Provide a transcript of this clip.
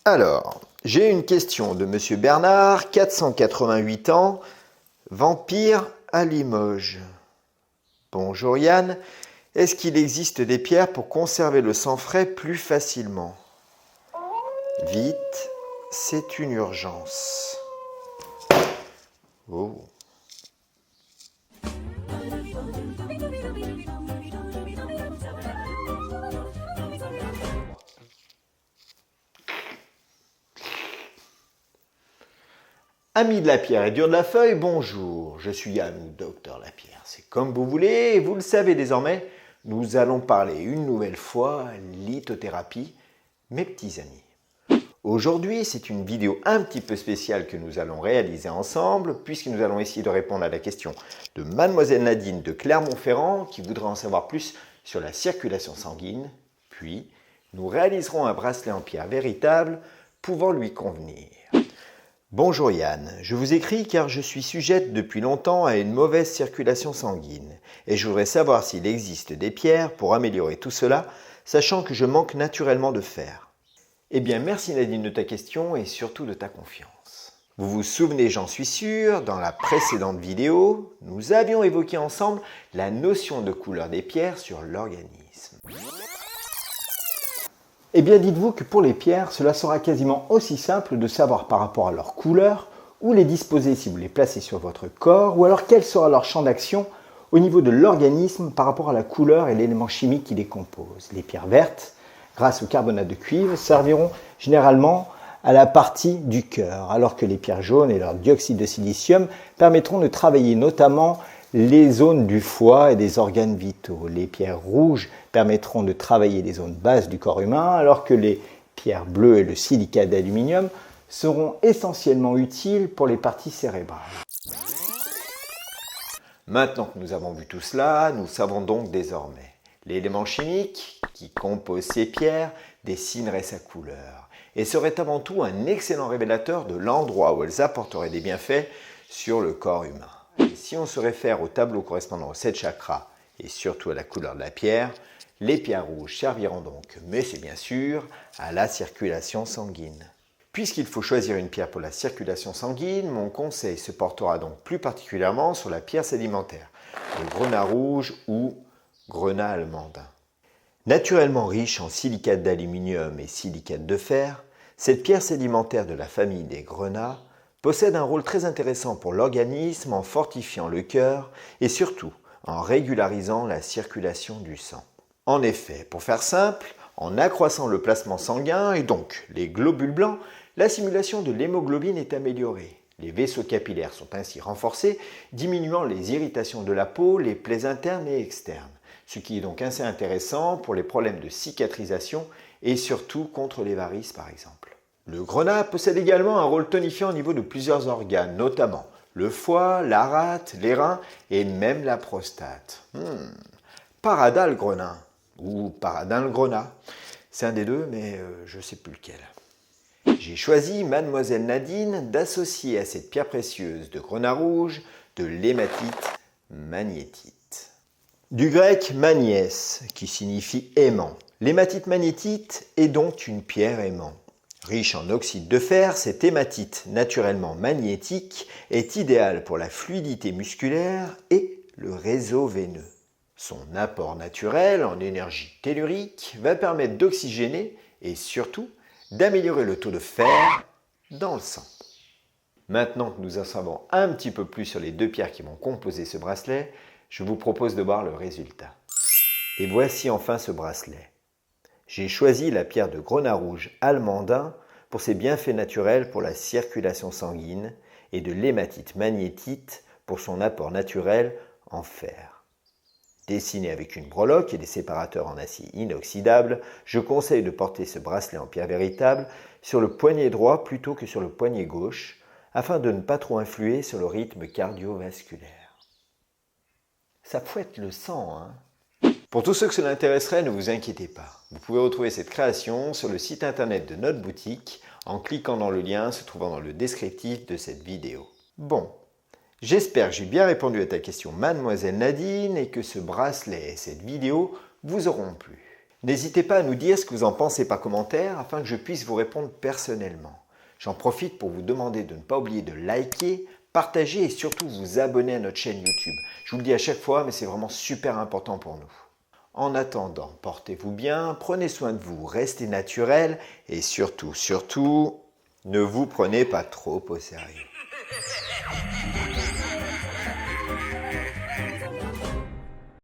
Alors, j'ai une question de Monsieur Bernard, 488 ans, vampire à Limoges. Bonjour Yann, est-ce qu'il existe des pierres pour conserver le sang frais plus facilement? Vite, c'est une urgence. Oh. Amis de la pierre et dur de la feuille, bonjour, je suis Yann ou Docteur Lapierre, c'est comme vous voulez, et vous le savez désormais, nous allons parler une nouvelle fois lithothérapie, mes petits amis. Aujourd'hui, c'est une vidéo un petit peu spéciale que nous allons réaliser ensemble, puisque nous allons essayer de répondre à la question de Mademoiselle Nadine de Clermont-Ferrand, qui voudrait en savoir plus sur la circulation sanguine, puis nous réaliserons un bracelet en pierre véritable pouvant lui convenir. Bonjour Yann, je vous écris car je suis sujette depuis longtemps à une mauvaise circulation sanguine et je voudrais savoir s'il existe des pierres pour améliorer tout cela, sachant que je manque naturellement de fer. Eh bien merci Nadine de ta question et surtout de ta confiance. Vous vous souvenez, j'en suis sûr, dans la précédente vidéo, nous avions évoqué ensemble la notion de couleur des pierres sur l'organisme. Eh bien dites-vous que pour les pierres, cela sera quasiment aussi simple de savoir par rapport à leur couleur où les disposer si vous les placez sur votre corps ou alors quel sera leur champ d'action au niveau de l'organisme par rapport à la couleur et l'élément chimique qui les compose. Les pierres vertes, grâce au carbonate de cuivre, serviront généralement à la partie du cœur, alors que les pierres jaunes et leur dioxyde de silicium permettront de travailler notamment les zones du foie et des organes vitaux. Les pierres rouges permettront de travailler les zones basses du corps humain, alors que les pierres bleues et le silicate d'aluminium seront essentiellement utiles pour les parties cérébrales. Maintenant que nous avons vu tout cela, nous savons donc désormais l'élément chimique qui compose ces pierres dessinerait sa couleur et serait avant tout un excellent révélateur de l'endroit où elles apporteraient des bienfaits sur le corps humain. Et si on se réfère au tableau correspondant aux 7 chakras et surtout à la couleur de la pierre, les pierres rouges serviront donc, mais c'est bien sûr, à la circulation sanguine. Puisqu'il faut choisir une pierre pour la circulation sanguine, mon conseil se portera donc plus particulièrement sur la pierre sédimentaire, le grenat rouge ou grenat allemandin. Naturellement riche en silicate d'aluminium et silicate de fer, cette pierre sédimentaire de la famille des grenats possède un rôle très intéressant pour l'organisme en fortifiant le cœur et surtout en régularisant la circulation du sang. En effet, pour faire simple, en accroissant le plasma sanguin et donc les globules blancs, la simulation de l'hémoglobine est améliorée. Les vaisseaux capillaires sont ainsi renforcés, diminuant les irritations de la peau, les plaies internes et externes, ce qui est donc assez intéressant pour les problèmes de cicatrisation et surtout contre les varices par exemple. Le grenat possède également un rôle tonifiant au niveau de plusieurs organes, notamment le foie, la rate, les reins et même la prostate. Parada le grenat, ou paradin le grenat, c'est un des deux mais je ne sais plus lequel. J'ai choisi Mademoiselle Nadine d'associer à cette pierre précieuse de grenat rouge de l'hématite magnétite. Du grec magniès, qui signifie aimant. L'hématite magnétite est donc une pierre aimant. Riche en oxyde de fer, cette hématite naturellement magnétique est idéale pour la fluidité musculaire et le réseau veineux. Son apport naturel en énergie tellurique va permettre d'oxygéner et surtout d'améliorer le taux de fer dans le sang. Maintenant que nous en savons un petit peu plus sur les deux pierres qui vont composer ce bracelet, je vous propose de voir le résultat. Et voici enfin ce bracelet. J'ai choisi la pierre de grenat rouge allemandin pour ses bienfaits naturels pour la circulation sanguine et de l'hématite magnétite pour son apport naturel en fer. Dessiné avec une breloque et des séparateurs en acier inoxydable, je conseille de porter ce bracelet en pierre véritable sur le poignet droit plutôt que sur le poignet gauche, afin de ne pas trop influer sur le rythme cardiovasculaire. Ça fouette le sang, hein? Pour tous ceux que cela intéresserait, ne vous inquiétez pas. Vous pouvez retrouver cette création sur le site internet de notre boutique en cliquant dans le lien se trouvant dans le descriptif de cette vidéo. Bon, j'espère que j'ai bien répondu à ta question Mademoiselle Nadine et que ce bracelet et cette vidéo vous auront plu. N'hésitez pas à nous dire ce que vous en pensez par commentaire afin que je puisse vous répondre personnellement. J'en profite pour vous demander de ne pas oublier de liker, partager et surtout vous abonner à notre chaîne YouTube. Je vous le dis à chaque fois, mais c'est vraiment super important pour nous. En attendant, portez-vous bien, prenez soin de vous, restez naturel et surtout, ne vous prenez pas trop au sérieux.